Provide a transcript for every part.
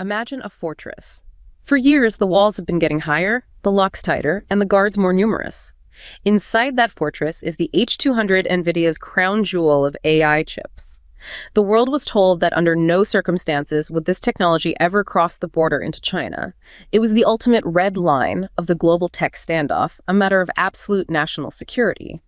Imagine a fortress. For years, the walls have been getting higher, the locks tighter, and the guards more numerous. Inside that fortress is the H200, NVIDIA's crown jewel of AI chips. The world was told that under no circumstances would this technology ever cross the border into China. It was the ultimate red line of the global tech standoff, a matter of absolute national security.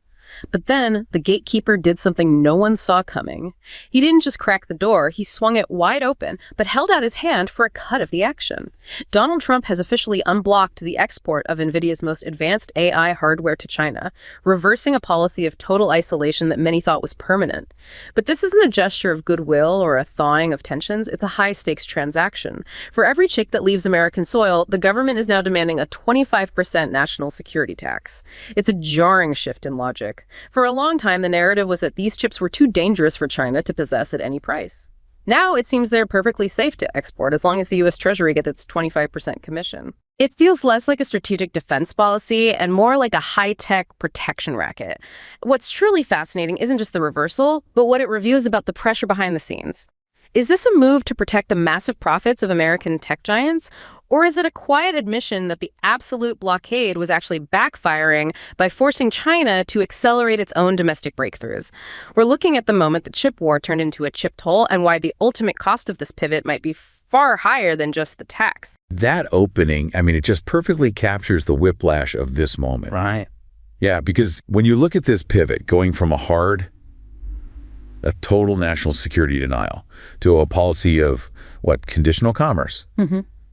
But then, the gatekeeper did something no one saw coming. He didn't just crack the door, he swung it wide open, but held out his hand for a cut of the action. Donald Trump has officially unblocked the export of NVIDIA's most advanced AI hardware to China, reversing a policy of total isolation that many thought was permanent. But this isn't a gesture of goodwill or a thawing of tensions, it's a high-stakes transaction. For every chip that leaves American soil, the government is now demanding a 25% national security tax. It's a jarring shift in logic. For a long time, the narrative was that these chips were too dangerous for China to possess at any price. Now, it seems they're perfectly safe to export as long as the U.S. Treasury gets its 25% commission. It feels less like a strategic defense policy and more like a high-tech protection racket. What's truly fascinating isn't just the reversal, but what it reveals about the pressure behind the scenes. Is this a move to protect the massive profits of American tech giants? Or is it a quiet admission that the absolute blockade was actually backfiring by forcing China to accelerate its own domestic breakthroughs? We're looking at the moment the chip war turned into a chip toll and why the ultimate cost of this pivot might be far higher than just the tax. That opening, it just perfectly captures the whiplash of this moment. Right. Yeah, because when you look at this pivot, going from a total national security denial to a policy of, conditional commerce.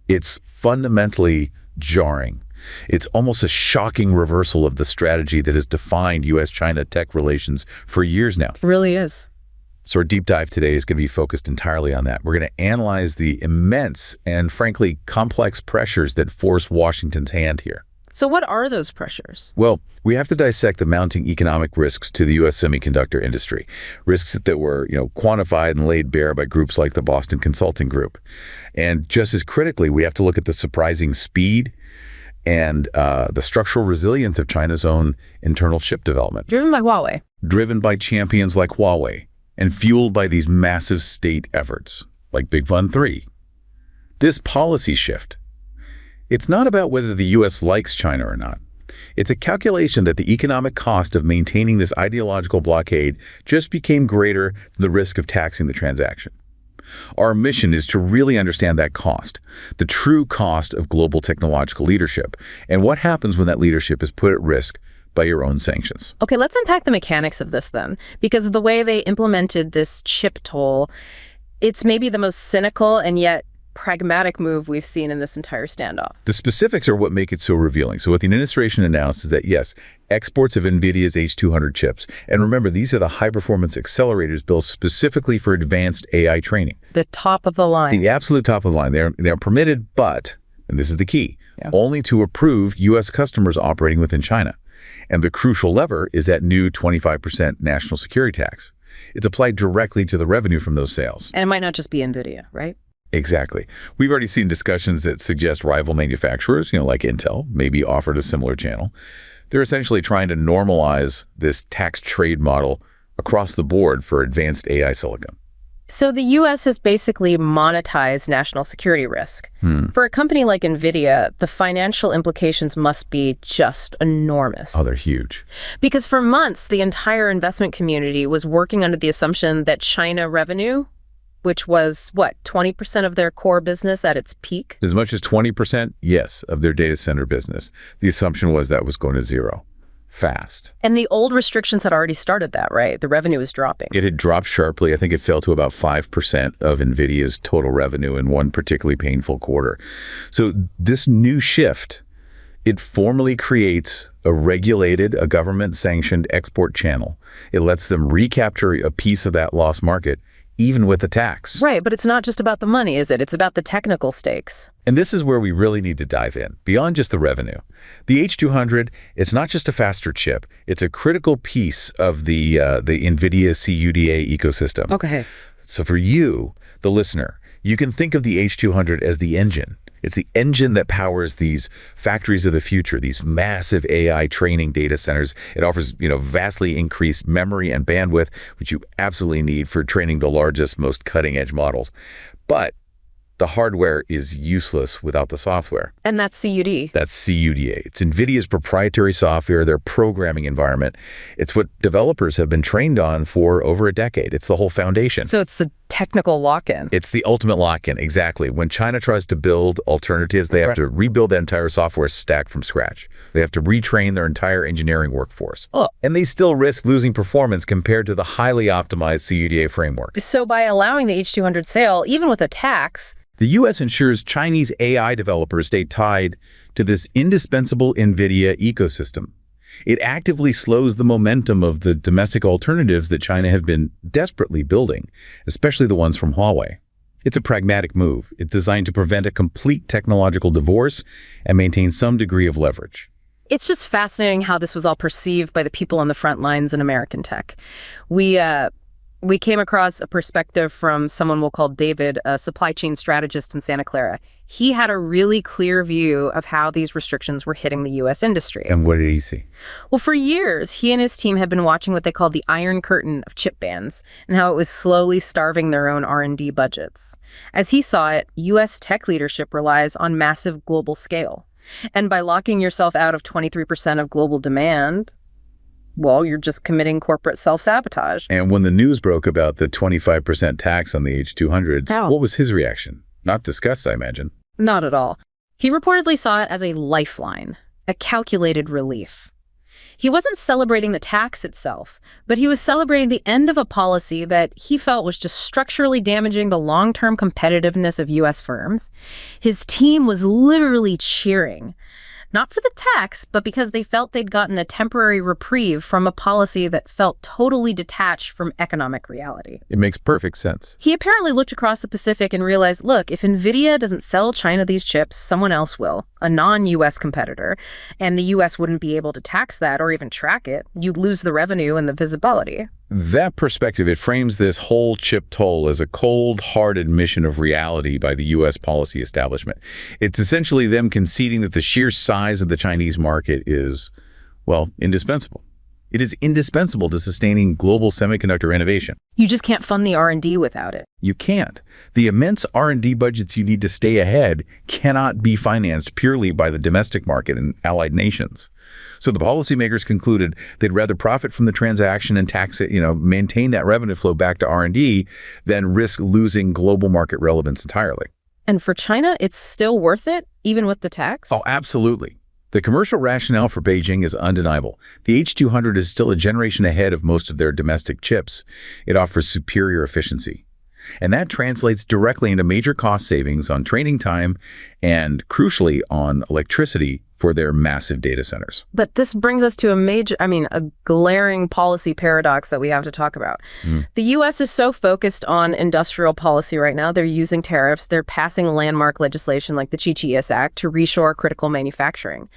It's fundamentally jarring. It's almost a shocking reversal of the strategy that has defined U.S.-China tech relations for years now. It really is. So our deep dive today is going to be focused entirely on that. We're going to analyze the immense and, frankly, complex pressures that force Washington's hand here. So what are those pressures? Well, we have to dissect the mounting economic risks to the U.S. semiconductor industry, risks that were, quantified and laid bare by groups like the Boston Consulting Group. And just as critically, we have to look at the surprising speed and the structural resilience of China's own internal chip development. Driven by Huawei. Driven by champions like Huawei and fueled by these massive state efforts like Big Fun 3. This policy shift, it's not about whether the U.S. likes China or not. It's a calculation that the economic cost of maintaining this ideological blockade just became greater than the risk of taxing the transaction. Our mission is to really understand that cost, the true cost of global technological leadership, and what happens when that leadership is put at risk by your own sanctions. Okay, let's unpack the mechanics of this then, because of the way they implemented this chip toll, it's maybe the most cynical and yet pragmatic move we've seen in this entire standoff. The specifics are what make it so revealing. So what the administration announced is that, yes, exports of NVIDIA's H200 chips, and remember, these are the high-performance accelerators built specifically for advanced AI training. The top of the line. The absolute top of the line. They're permitted, but, and this is the key, only to approved U.S. customers operating within China. And the crucial lever is that new 25% national security tax. It's applied directly to the revenue from those sales. And it might not just be NVIDIA, right? Exactly. We've already seen discussions that suggest rival manufacturers, like Intel, maybe offered a similar channel. They're essentially trying to normalize this tax trade model across the board for advanced AI silicon. So the U.S. has basically monetized national security risk. For a company like NVIDIA, the financial implications must be just enormous. Oh, they're huge. Because for months, the entire investment community was working under the assumption that China revenue, which was, 20% of their core business at its peak? As much as 20%, yes, of their data center business. The assumption was that was going to zero. Fast. And the old restrictions had already started that, right? The revenue was dropping. It had dropped sharply. I think it fell to about 5% of NVIDIA's total revenue in one particularly painful quarter. So this new shift, it formally creates a government-sanctioned export channel. It lets them recapture a piece of that lost market, even with the tax. Right, but it's not just about the money, is it? It's about the technical stakes. And this is where we really need to dive in, beyond just the revenue. The H200, it's not just a faster chip. It's a critical piece of the NVIDIA CUDA ecosystem. Okay. So for you, the listener, you can think of the H200 as the engine. It's the engine that powers these factories of the future, these massive AI training data centers. It offers, vastly increased memory and bandwidth, which you absolutely need for training the largest, most cutting-edge models. But The hardware is useless without the software. And that's CUD. That's CUDA. It's NVIDIA's proprietary software, their programming environment. It's what developers have been trained on for over a decade. It's the whole foundation. So it's the technical lock-in. It's the ultimate lock-in, exactly. When China tries to build alternatives, they have to rebuild that entire software stack from scratch. They have to retrain their entire engineering workforce. Oh. And they still risk losing performance compared to the highly optimized CUDA framework. So by allowing the H200 sale, even with a tax, the U.S. ensures Chinese AI developers stay tied to this indispensable NVIDIA ecosystem. It actively slows the momentum of the domestic alternatives that China have been desperately building, especially the ones from Huawei. It's a pragmatic move. It's designed to prevent a complete technological divorce and maintain some degree of leverage. it's just fascinating how this was all perceived by the people on the front lines in American tech. We came across a perspective from someone we'll call David, a supply chain strategist in Santa Clara. He had a really clear view of how these restrictions were hitting the U.S. industry. And what did he see? Well, for years, he and his team had been watching what they called the Iron Curtain of chip bans and how it was slowly starving their own R&D budgets. As he saw it, U.S. tech leadership relies on massive global scale. And by locking yourself out of 23% of global demand, well, you're just committing corporate self-sabotage. And when the news broke about the 25% tax on the H200s, what was his reaction? Not disgust, I imagine. Not at all. He reportedly saw it as a lifeline, a calculated relief. He wasn't celebrating the tax itself, but he was celebrating the end of a policy that he felt was just structurally damaging the long-term competitiveness of U.S. firms. His team was literally cheering. Not for the tax, but because they felt they'd gotten a temporary reprieve from a policy that felt totally detached from economic reality. It makes perfect sense. He apparently looked across the Pacific and realized, look, if NVIDIA doesn't sell China these chips, someone else will, a non-U.S. competitor, and the U.S. wouldn't be able to tax that or even track it. You'd lose the revenue and the visibility. That perspective, it frames this whole chip toll as a cold, hard admission of reality by the U.S. policy establishment. It's essentially them conceding that the sheer size of the Chinese market is, well, indispensable. It is indispensable to sustaining global semiconductor innovation. You just can't fund the R&D without it. You can't. The immense R&D budgets you need to stay ahead cannot be financed purely by the domestic market and allied nations. So the policymakers concluded they'd rather profit from the transaction and tax it, maintain that revenue flow back to R&D than risk losing global market relevance entirely. And for China, it's still worth it, even with the tax? Oh, absolutely. The commercial rationale for Beijing is undeniable. The H200 is still a generation ahead of most of their domestic chips. It offers superior efficiency. And that translates directly into major cost savings on training time and, crucially, on electricity for their massive data centers. But this brings us to a glaring policy paradox that we have to talk about. The U.S. is so focused on industrial policy right now. They're using tariffs. They're passing landmark legislation like the Chi-Chi's Act to reshore critical manufacturing.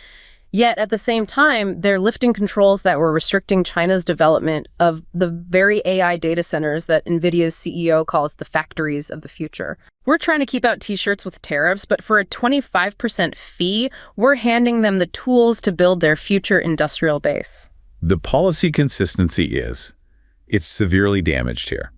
Yet, at the same time, they're lifting controls that were restricting China's development of the very AI data centers that NVIDIA's CEO calls the factories of the future. We're trying to keep out T-shirts with tariffs, but for a 25% fee, we're handing them the tools to build their future industrial base. The policy consistency it's severely damaged here.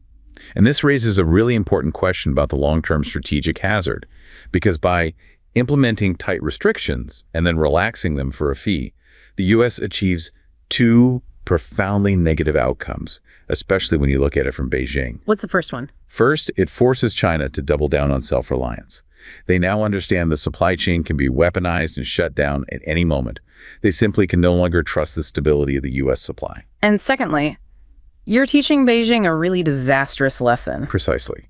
And this raises a really important question about the long-term strategic hazard, because by implementing tight restrictions and then relaxing them for a fee, the U.S. achieves two profoundly negative outcomes, especially when you look at it from Beijing. What's the first one? First, it forces China to double down on self-reliance. They now understand the supply chain can be weaponized and shut down at any moment. They simply can no longer trust the stability of the U.S. supply. And secondly, you're teaching Beijing a really disastrous lesson. Precisely.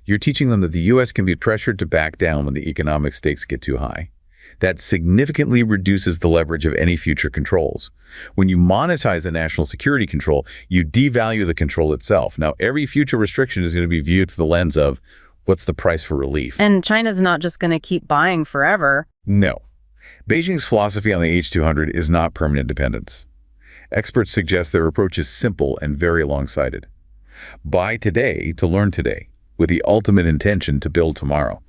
You're teaching them that the U.S. can be pressured to back down when the economic stakes get too high. That significantly reduces the leverage of any future controls. When you monetize a national security control, you devalue the control itself. Now, every future restriction is going to be viewed through the lens of what's the price for relief. And China's not just going to keep buying forever. No. Beijing's philosophy on the H200 is not permanent dependence. Experts suggest their approach is simple and very long-sighted. Buy today to learn today, with the ultimate intention to build tomorrow.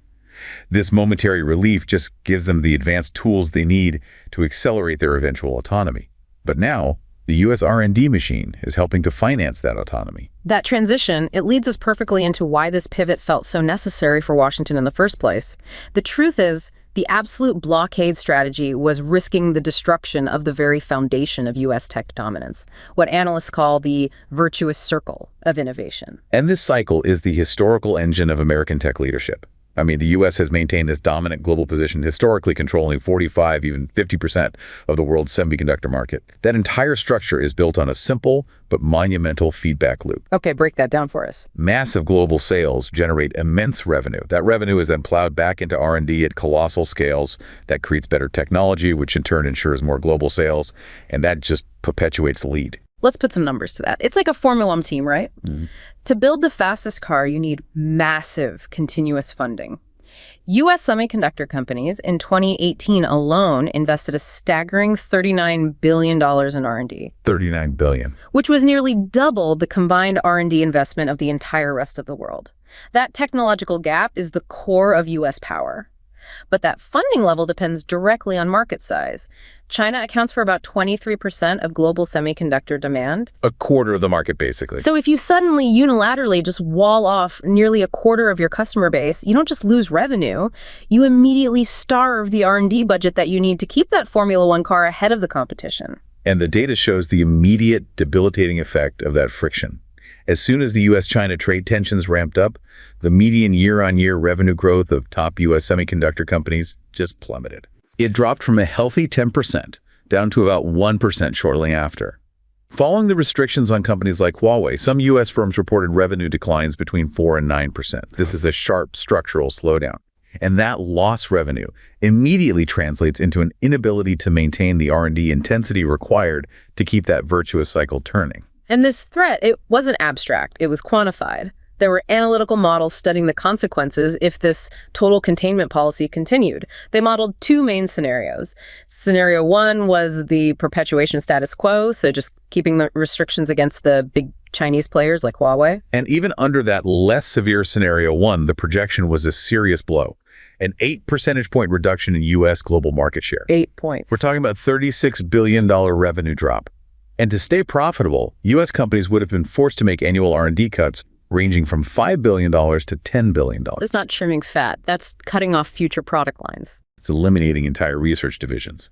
This momentary relief just gives them the advanced tools they need to accelerate their eventual autonomy. But now, The US R&D machine is helping to finance that autonomy. That transition, it leads us perfectly into why this pivot felt so necessary for Washington in the first place. The truth is, the absolute blockade strategy was risking the destruction of the very foundation of U.S. tech dominance, what analysts call the virtuous circle of innovation. And this cycle is the historical engine of American tech leadership. I mean, the U.S. has maintained this dominant global position, historically controlling 45, even 50% of the world's semiconductor market. That entire structure is built on a simple but monumental feedback loop. Okay, break that down for us. Massive global sales generate immense revenue. That revenue is then plowed back into R&D at colossal scales. That creates better technology, which in turn ensures more global sales, and that just perpetuates the lead. Let's put some numbers to that. It's like a Formula One team, right? Mm-hmm. To build the fastest car, you need massive continuous funding. U.S. semiconductor companies in 2018 alone invested a staggering $39 billion in R&D. $39 billion. Which was nearly double the combined R&D investment of the entire rest of the world. That technological gap is the core of U.S. power. But that funding level depends directly on market size. China accounts for about 23% of global semiconductor demand. A quarter of the market, basically. So if you suddenly unilaterally just wall off nearly a quarter of your customer base, you don't just lose revenue, you immediately starve the R&D budget that you need to keep that Formula One car ahead of the competition. And the data shows the immediate debilitating effect of that friction. As soon as the U.S.-China trade tensions ramped up, the median year-on-year revenue growth of top U.S. semiconductor companies just plummeted. It dropped from a healthy 10% down to about 1% shortly after. Following the restrictions on companies like Huawei, some U.S. firms reported revenue declines between 4 and 9%. This is a sharp structural slowdown. And that lost revenue immediately translates into an inability to maintain the R&D intensity required to keep that virtuous cycle turning. And this threat, it wasn't abstract, it was quantified. There were analytical models studying the consequences if this total containment policy continued. They modeled two main scenarios. Scenario one was the perpetuation status quo, so just keeping the restrictions against the big Chinese players like Huawei. And even under that less severe scenario one, the projection was a serious blow. An 8 percentage point reduction in U.S. global market share. 8 points. We're talking about $36 billion revenue drop. And to stay profitable, U.S. companies would have been forced to make annual R&D cuts ranging from $5 billion to $10 billion. It's not trimming fat. That's cutting off future product lines. It's eliminating entire research divisions.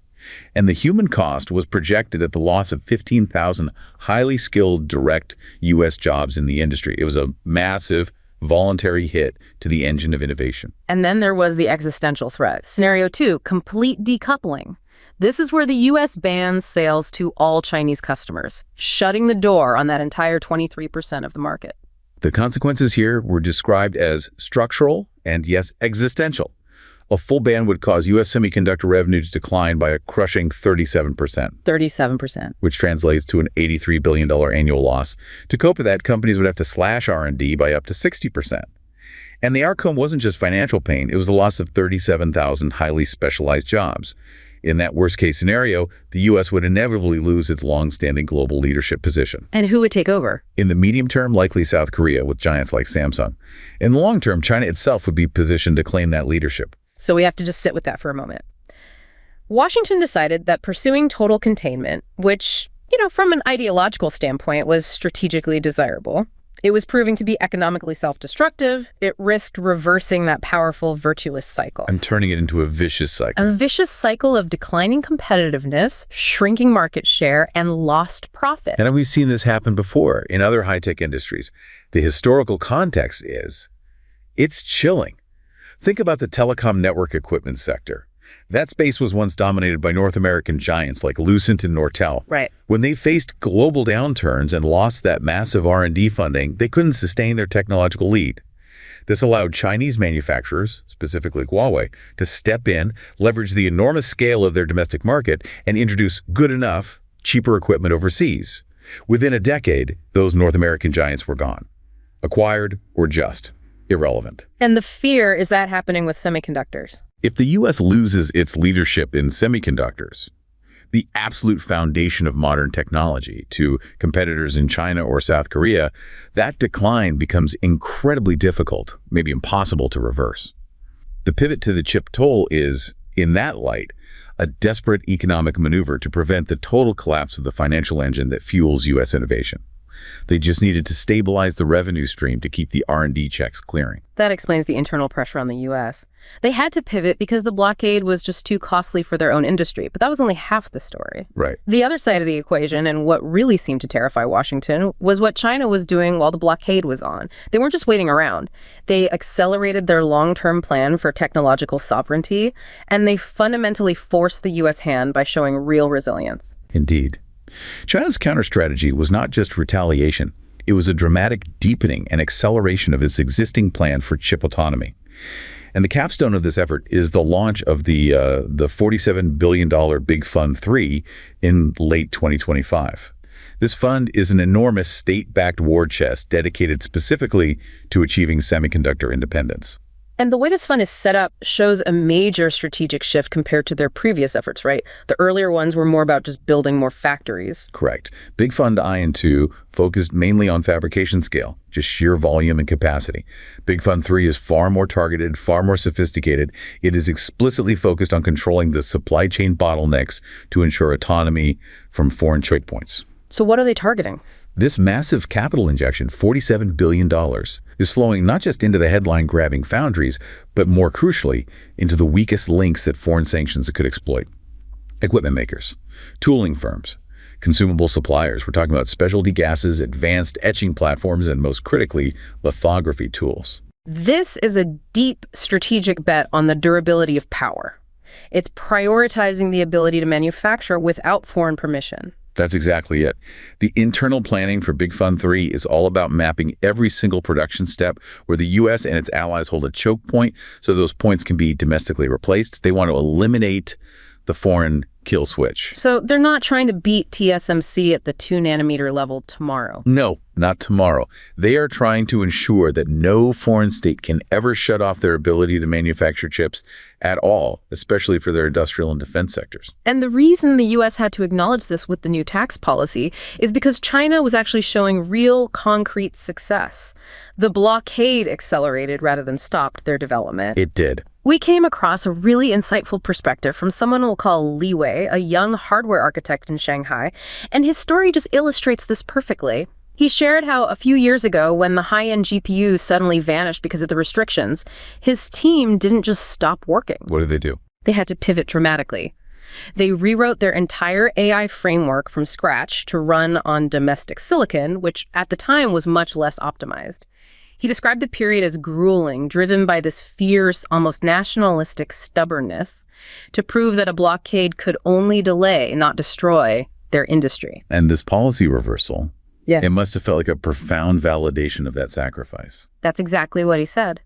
And the human cost was projected at the loss of 15,000 highly skilled direct U.S. jobs in the industry. It was a massive voluntary hit to the engine of innovation. And then there was the existential threat. Scenario two, complete decoupling. This is where the U.S. bans sales to all Chinese customers, shutting the door on that entire 23% of the market. The consequences here were described as structural and, yes, existential. A full ban would cause U.S. semiconductor revenue to decline by a crushing 37%. 37%. Which translates to an $83 billion annual loss. To cope with that, companies would have to slash R&D by up to 60%. And the outcome wasn't just financial pain, it was the loss of 37,000 highly specialized jobs. In that worst-case scenario, the U.S. would inevitably lose its long-standing global leadership position. And who would take over? In the medium term, likely South Korea, with giants like Samsung. In the long term, China itself would be positioned to claim that leadership. So we have to just sit with that for a moment. Washington decided that pursuing total containment, which, from an ideological standpoint, was strategically desirable, it was proving to be economically self-destructive. It risked reversing that powerful virtuous cycle. And turning it into a vicious cycle. A vicious cycle of declining competitiveness, shrinking market share, and lost profit. And we've seen this happen before in other high-tech industries. The historical context is, it's chilling. Think about the telecom network equipment sector. That space was once dominated by North American giants like Lucent and Nortel. Right. When they faced global downturns and lost that massive R&D funding, they couldn't sustain their technological lead. This allowed Chinese manufacturers, specifically Huawei, to step in, leverage the enormous scale of their domestic market, and introduce good enough, cheaper equipment overseas. Within a decade, those North American giants were gone. Acquired or just irrelevant. And the fear is that happening with semiconductors. If the U.S. loses its leadership in semiconductors, the absolute foundation of modern technology, to competitors in China or South Korea, that decline becomes incredibly difficult, maybe impossible to reverse. The pivot to the chip toll is In that light, a desperate economic maneuver to prevent the total collapse of the financial engine that fuels U.S. innovation. They just needed to stabilize the revenue stream to keep the R&D checks clearing. That explains the internal pressure on the U.S. They had to pivot because the blockade was just too costly for their own industry, but that was only half the story. Right. The other side of the equation, and what really seemed to terrify Washington, was what China was doing while the blockade was on. They weren't just waiting around. They accelerated their long-term plan for technological sovereignty, and they fundamentally forced the U.S. hand by showing real resilience. Indeed. China's counter-strategy was not just retaliation. It was a dramatic deepening and acceleration of its existing plan for chip autonomy. And the capstone of this effort is the launch of the $47 billion Big Fund 3 in late 2025. This fund is an enormous state-backed war chest dedicated specifically to achieving semiconductor independence. And the way this fund is set up shows a major strategic shift compared to their previous efforts, right? The earlier ones were more about just building more factories. Correct. Big Fund I and II focused mainly on fabrication scale, just sheer volume and capacity. Big Fund 3 is far more targeted, far more sophisticated. It is explicitly focused on controlling the supply chain bottlenecks to ensure autonomy from foreign choke points. So what are they targeting? This massive capital injection, $47 billion, is flowing not just into the headline-grabbing foundries, but more crucially, into the weakest links that foreign sanctions could exploit. Equipment makers, tooling firms, consumable suppliers. We're talking about specialty gases, advanced etching platforms, and most critically, lithography tools. This is a deep strategic bet on the durability of power. It's prioritizing the ability to manufacture without foreign permission. That's exactly it. The internal planning for Big Fund 3 is all about mapping every single production step where the U.S. and its allies hold a choke point so those points can be domestically replaced. They want to eliminate the foreign kill switch. So they're not trying to beat TSMC at the 2-nanometer level tomorrow. No, not tomorrow. They are trying to ensure that no foreign state can ever shut off their ability to manufacture chips at all, especially for their industrial and defense sectors. And the reason the U.S. had to acknowledge this with the new tax policy is because China was actually showing real concrete success. The blockade accelerated rather than stopped their development. It did. We came across a really insightful perspective from someone we'll call Li Wei, a young hardware architect in Shanghai, and his story just illustrates this perfectly. He shared how a few years ago, when the high-end GPUs suddenly vanished because of the restrictions, his team didn't just stop working. What did they do? They had to pivot dramatically. They rewrote their entire AI framework from scratch to run on domestic silicon, which at the time was much less optimized. He described the period as grueling, driven by this fierce, almost nationalistic stubbornness to prove that a blockade could only delay, not destroy, their industry. And this policy reversal, Yeah. it must have felt like a profound validation of that sacrifice. That's exactly what he said.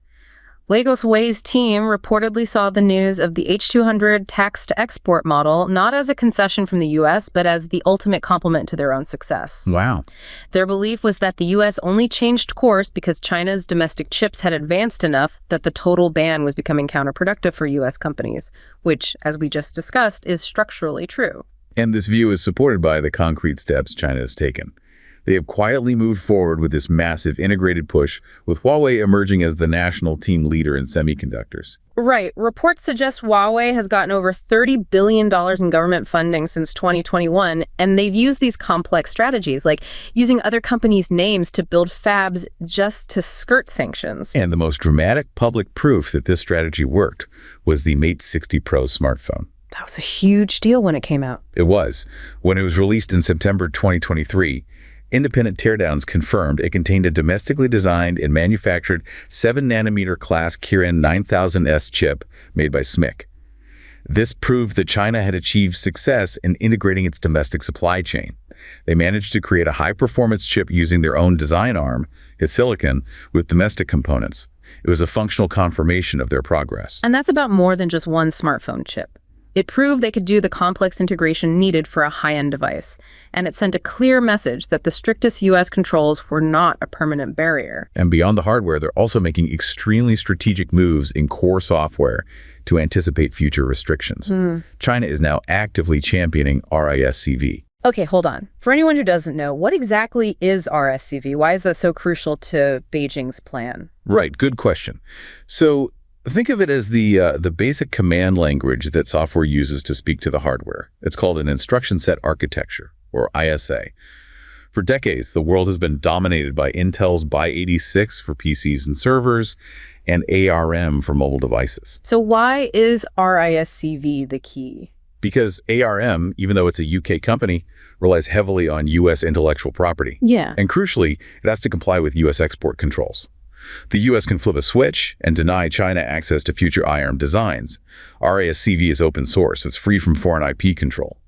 Lagos Wei's team reportedly saw the news of the H200 tax-to-export model not as a concession from the U.S., but as the ultimate complement to their own success. Wow. Their belief was that the U.S. only changed course because China's domestic chips had advanced enough that the total ban was becoming counterproductive for U.S. companies, which, as we just discussed, is structurally true. And this view is supported by the concrete steps China has taken. They have quietly moved forward with this massive integrated push, with Huawei emerging as the national team leader in semiconductors. Right. Reports suggest Huawei has gotten over $30 billion in government funding since 2021, and they've used these complex strategies, like using other companies' names to build fabs just to skirt sanctions. And the most dramatic public proof that this strategy worked was the Mate 60 Pro smartphone. That was a huge deal when it came out. It was. When it was released in September 2023, independent teardowns confirmed it contained a domestically designed and manufactured 7-nanometer class Kirin 9000S chip made by SMIC. This proved that China had achieved success in integrating its domestic supply chain. They managed to create a high-performance chip using their own design arm, its silicon, with domestic components. It was a functional confirmation of their progress. And that's about more than just one smartphone chip. It proved they could do the complex integration needed for a high-end device, and it sent a clear message that the strictest U.S. controls were not a permanent barrier. And beyond the hardware, they're also making extremely strategic moves in core software to anticipate future restrictions. China is now actively championing RISC-V. Okay, hold on. For anyone who doesn't know, what exactly is RSCV? Why is that so crucial to Beijing's plan? Right, good question. So Think of it as the basic command language that software uses to speak to the hardware. It's called an instruction set architecture, or ISA. For decades, the world has been dominated by Intel's x86 for PCs and servers, and ARM for mobile devices. So why is RISC-V the key? Because ARM, even though it's a UK company, relies heavily on US intellectual property. Yeah. And crucially, it has to comply with US export controls. The US can flip a switch and deny China access to future ARM designs. RISC-V is open source. It's free from foreign IP control.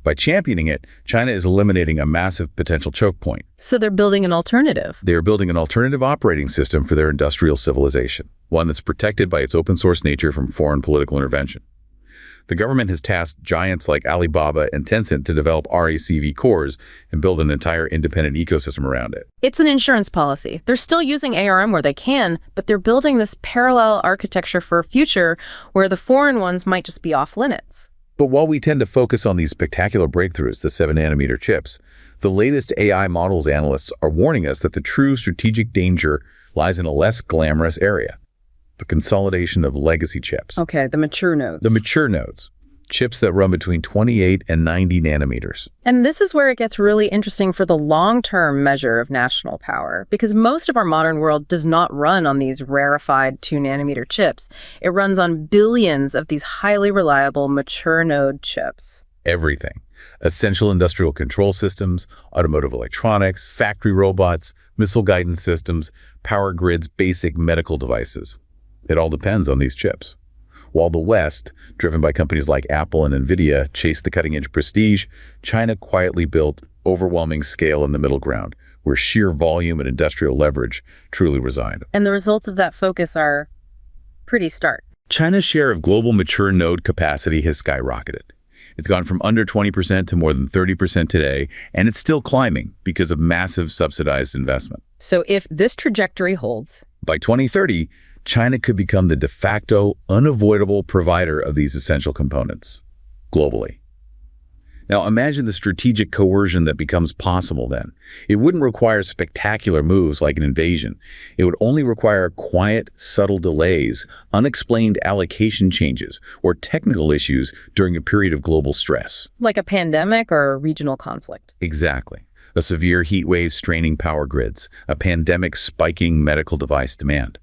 By championing it, China is eliminating a massive potential choke point. So they're building an alternative. They are building an alternative operating system for their industrial civilization, one that's protected by its open source nature from foreign political intervention. The government has tasked giants like Alibaba and Tencent to develop RISC-V cores and build an entire independent ecosystem around it. It's an insurance policy. They're still using ARM where they can, but they're building this parallel architecture for a future where the foreign ones might just be off limits. But while we tend to focus on these spectacular breakthroughs, the 7-nanometer chips, the latest AI models analysts are warning us that the true strategic danger lies in a less glamorous area: the consolidation of legacy chips. Okay, the mature nodes. The mature nodes, chips that run between 28 and 90 nanometers. And this is where it gets really interesting for the long-term measure of national power, because most of our modern world does not run on these rarefied 2-nanometer chips. It runs on billions of these highly reliable mature node chips. Everything. Essential industrial control systems, automotive electronics, factory robots, missile guidance systems, power grids, basic medical devices. It all depends on these chips. While the West, driven by companies like Apple and NVIDIA, chased the cutting-edge prestige, China quietly built overwhelming scale in the middle ground, where sheer volume and industrial leverage truly reside. And the results of that focus are pretty stark. China's share of global mature node capacity has skyrocketed. It's gone from under 20% to more than 30% today, and it's still climbing because of massive subsidized investment. So if this trajectory holds, by 2030, China could become the de facto, unavoidable provider of these essential components globally. Now imagine the strategic coercion that becomes possible then. It wouldn't require spectacular moves like an invasion. It would only require quiet, subtle delays, unexplained allocation changes, or technical issues during a period of global stress. Like a pandemic or a regional conflict. Exactly. A severe heat wave straining power grids, a pandemic spiking medical device demand.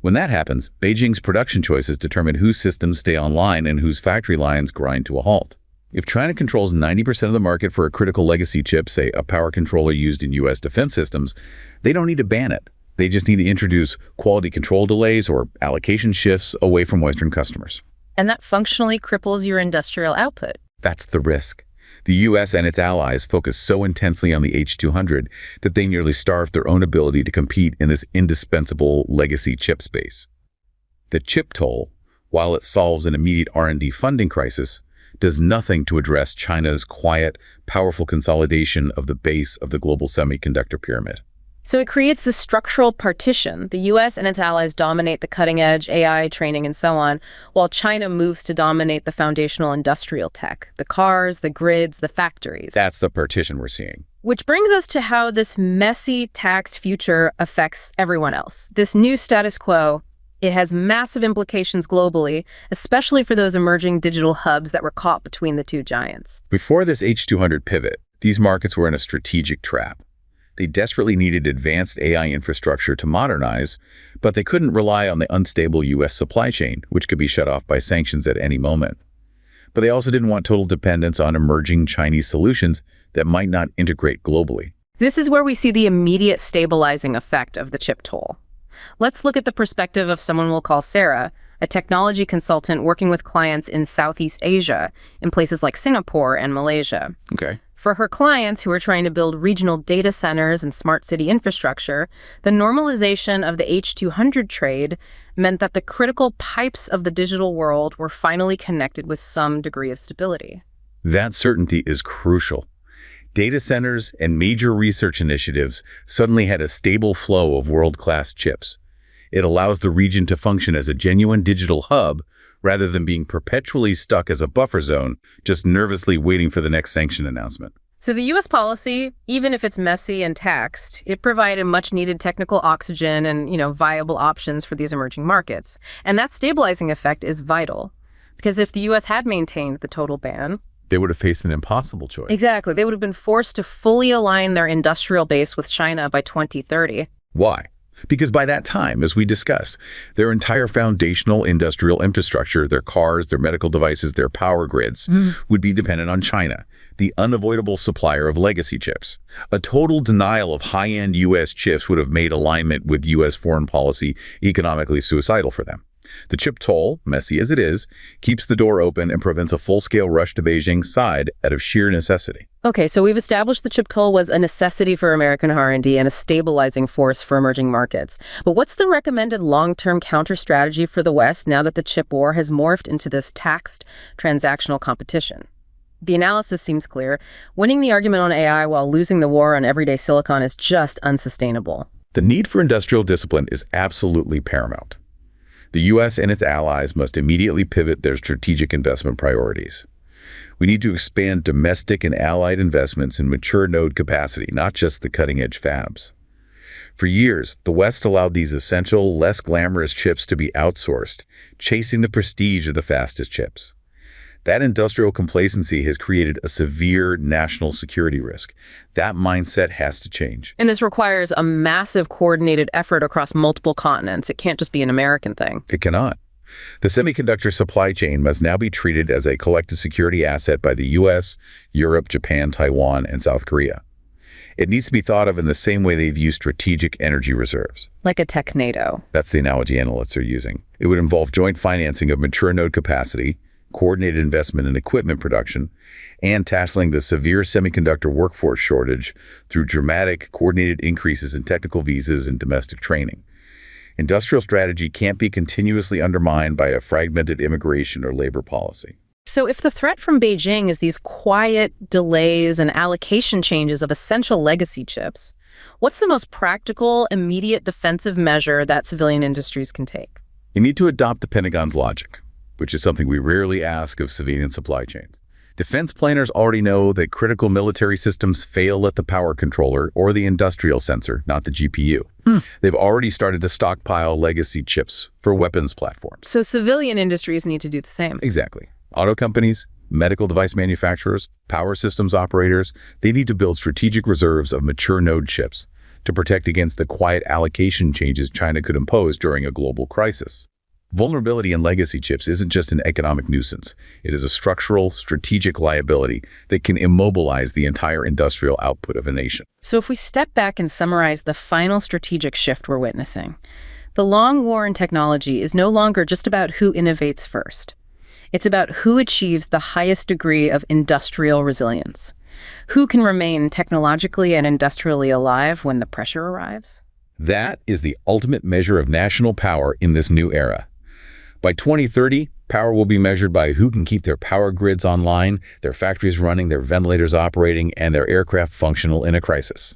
When that happens, Beijing's production choices determine whose systems stay online and whose factory lines grind to a halt. If China controls 90% of the market for a critical legacy chip, say a power controller used in US defense systems, they don't need to ban it. They just need to introduce quality control delays or allocation shifts away from Western customers. And that functionally cripples your industrial output. That's the risk. The US and its allies focus so intensely on the H200 that they nearly starve their own ability to compete in this indispensable legacy chip space. The chip toll, while it solves an immediate R&D funding crisis, does nothing to address China's quiet, powerful consolidation of the base of the global semiconductor pyramid. So it creates this structural partition. The US and its allies dominate the cutting-edge AI training and so on, while China moves to dominate the foundational industrial tech, the cars, the grids, the factories. That's the partition we're seeing. Which brings us to how this messy, taxed future affects everyone else. This new status quo, it has massive implications globally, especially for those emerging digital hubs that were caught between the two giants. Before this H200 pivot, these markets were in a strategic trap. They desperately needed advanced AI infrastructure to modernize, but they couldn't rely on the unstable US supply chain, which could be shut off by sanctions at any moment. But they also didn't want total dependence on emerging Chinese solutions that might not integrate globally. This is where we see the immediate stabilizing effect of the chip toll. Let's look at the perspective of someone we'll call Sarah, a technology consultant working with clients in Southeast Asia, in places like Singapore and Malaysia. Okay. For her clients who are trying to build regional data centers and smart city infrastructure, the normalization of the H200 trade meant that the critical pipes of the digital world were finally connected with some degree of stability. That certainty is crucial. Data centers and major research initiatives suddenly had a stable flow of world-class chips. It allows the region to function as a genuine digital hub rather than being perpetually stuck as a buffer zone, just nervously waiting for the next sanction announcement. So the U.S. policy, even if it's messy and taxed, it provided much-needed technical oxygen and, viable options for these emerging markets. And that stabilizing effect is vital. Because if the U.S. had maintained the total ban, They would have faced an impossible choice. exactly, they would have been forced to fully align their industrial base with China by 2030. Why? Because by that time, as we discussed, their entire foundational industrial infrastructure, their cars, their medical devices, their power grids, would be dependent on China, the unavoidable supplier of legacy chips. A total denial of high-end U.S. chips would have made alignment with U.S. foreign policy economically suicidal for them. The chip toll, messy as it is, keeps the door open and prevents a full-scale rush to Beijing's side out of sheer necessity. Okay, so we've established the chip toll was a necessity for American R&D and a stabilizing force for emerging markets. But what's the recommended long-term counter-strategy for the West now that the chip war has morphed into this taxed transactional competition? The analysis seems clear. Winning the argument on AI while losing the war on everyday silicon is just unsustainable. The need for industrial discipline is absolutely paramount. The U.S. and its allies must immediately pivot their strategic investment priorities. We need to expand domestic and allied investments in mature node capacity, not just the cutting-edge fabs. For years, the West allowed these essential, less glamorous chips to be outsourced, chasing the prestige of the fastest chips. That industrial complacency has created a severe national security risk. That mindset has to change. And this requires a massive coordinated effort across multiple continents. It can't just be an American thing. It cannot. The semiconductor supply chain must now be treated as a collective security asset by the U.S., Europe, Japan, Taiwan, and South Korea. It needs to be thought of in the same way they view strategic energy reserves. Like a tech NATO. That's the analogy analysts are using. It would involve joint financing of mature node capacity, coordinated investment in equipment production, and tackling the severe semiconductor workforce shortage through dramatic, coordinated increases in technical visas and domestic training. Industrial strategy can't be continuously undermined by a fragmented immigration or labor policy. So if the threat from Beijing is these quiet delays and allocation changes of essential legacy chips, what's the most practical, immediate defensive measure that civilian industries can take? You need to adopt the Pentagon's logic, which is something we rarely ask of civilian supply chains. Defense planners already know that critical military systems fail at the power controller or the industrial sensor, not the GPU. They've already started to stockpile legacy chips for weapons platforms. So civilian industries need to do the same. Exactly. Auto companies, medical device manufacturers, power systems operators, they need to build strategic reserves of mature node chips to protect against the quiet allocation changes China could impose during a global crisis. Vulnerability in legacy chips isn't just an economic nuisance. It is a structural, strategic liability that can immobilize the entire industrial output of a nation. So if we step back and summarize the final strategic shift we're witnessing, the long war in technology is no longer just about who innovates first. It's about who achieves the highest degree of industrial resilience, who can remain technologically and industrially alive when the pressure arrives. That is the ultimate measure of national power in this new era. By 2030, power will be measured by who can keep their power grids online, their factories running, their ventilators operating, and their aircraft functional in a crisis.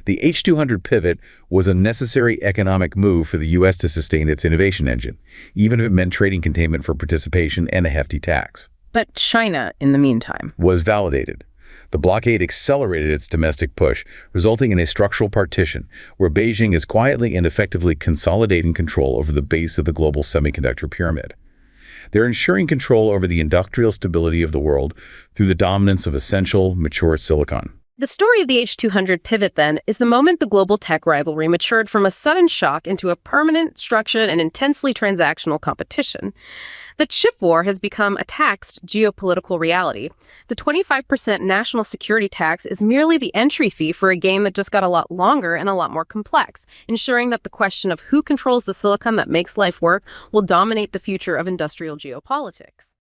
The H200 pivot was a necessary economic move for the U.S. to sustain its innovation engine, even if it meant trading containment for participation and a hefty tax. But China, in the meantime, Was validated. The blockade accelerated its domestic push, resulting in a structural partition where Beijing is quietly and effectively consolidating control over the base of the global semiconductor pyramid. They're ensuring control over the industrial stability of the world through the dominance of essential, mature silicon. the story of the H200 pivot, then, is the moment the global tech rivalry matured from a sudden shock into a permanent, structured, and intensely transactional competition. The chip war has become a taxed geopolitical reality. The 25% national security tax is merely the entry fee for a game that just got a lot longer and a lot more complex, ensuring that the question of who controls the silicon that makes life work will dominate the future of industrial geopolitics.